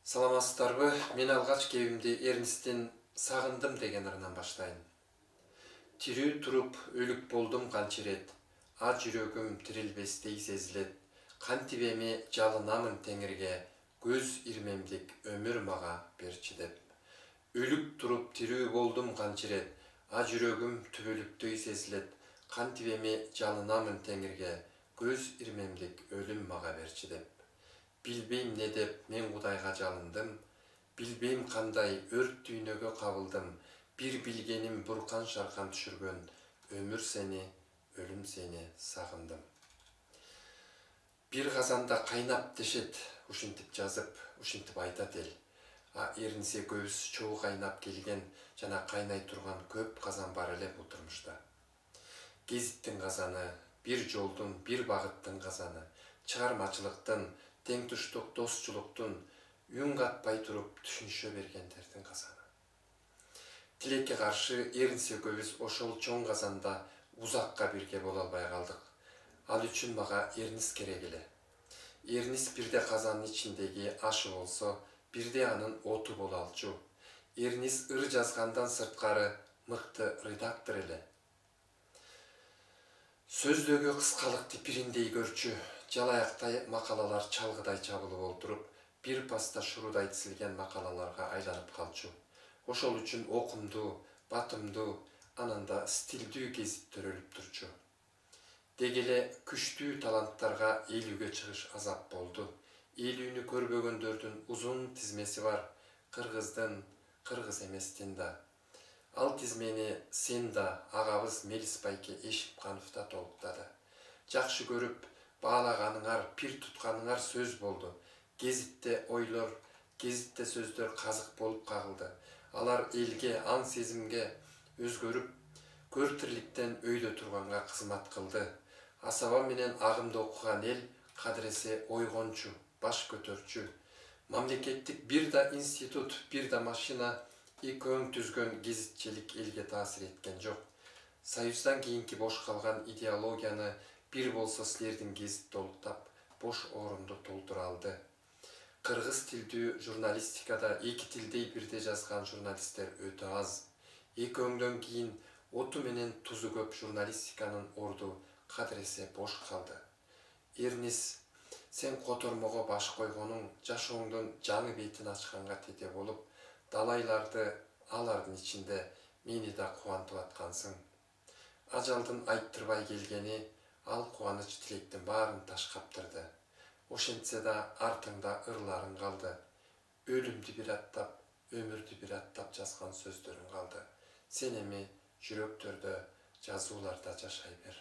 Саламатсыздарбы? Мен алгач кебимди Эрнсттин "Сагындым" деген ырынан баштайын. Тирүү туруп өлүк болдум канча ирет, а жүрөгүм тирилбестей сезилет. Кантип эми жалынамын Теңирге, көз ирмемдик өмүр мага берчи деп. Өлүк туруп тирүү болдум канча ирет, а жүрөгүм түбөлүктөй сезилет. Кантип эми жалынамын Теңирге, көз ирмемдик өлүм мага берчи деп. Билбейм не деп мен Кудайга жалындым, билбейм кандай өрт дүйнөгө кабылдым. Бир билгеним буркан шаркан түшүргөн, өмүр сени, өлүм сени сагындым. Бир казанда кайнап дешет, ушинтип жазып, ушинтип айтат эл. А Эрнис экөөбүз чогуу кайнап келген жана кайнай турган көп казан бар эле бул турмушта. Гезиттин казаны, бир жолдун, бир багыттын казаны, чыгармачылыктын, тең туштук досчулуктун, үн катпай туруп түшүнүшө бергендердин казаны. Тилекке каршы Эрнис экөөбүз ошол чоң казанда узакка бирге боло албай калдык. Ал үчүн мага Эрнис керек эле. Эрнис бирде казандын ичиндеги ашы болсо, бирде анын оту боло алчу. Эрнис ыр жазгандан сырткары мыкты редактор эле. Сөздөгү кыскалыкты пириндей көрчү, жалаяктай макалалар чалгыдай чабылып олтуруп, бир паста шурудай тизилген макалаларга айланып калчу. Ошол үчүн окумдуу, батымдуу, ананда стилдүү гезит төрөлүп турчу. Деги эле күчтүү таланттарга ээлүүгө чыгыш азап болду. Ээлүүнү көрбөгөндөрдүн узун тизмеси бар, кыргыздын, кыргыз эместин да. Ал тизмени сен да, агабыз Мелис байке Эшипканов да толуктады. Жакшы көрүп баалаганыңар, пир тутканыңар сөз болду. Гезитте ойлор, гезитте сөздөр казык болуп кагылды. Алар элге, аң сезимге өзгөрүп, көр тирликтен өйдө турганга кызмат кылды. Асаба менен агымды окуган эл кадыресе ойгончу, баш көтөрчү. Мамлекеттик бир да институт, бир да машина экөөң түзгөн гезитчилик элге таасир эткен жок. Союздан кийинки бош калган идеологияны бир болсо силердин гезит толуктап, бош орунду толтура алды. Кыргыз тилдүү журналистикада эки тилдей бирде жазган журналисттер өтө аз. Экөөңдөн кийин оту менен тузу көп журналистиканын орду кадыресе бош калды. Эрнис, сен котормого баш койгонуң жашооңдун жаңы бетин ачканга тете болуп, далайларды, алардын ичинде мени да кубантып аткансың. Ажалдын айттырбай келгени, ал кубаныч тилектин баарын таш каптырды. Ошентсе да артыңда ырларың калды. Өлүмдү бир аттап, өмүрдү бир аттап жазган сөздөрүң калды. Сен эми жүрөктөрдө, жазууларда жашай бер.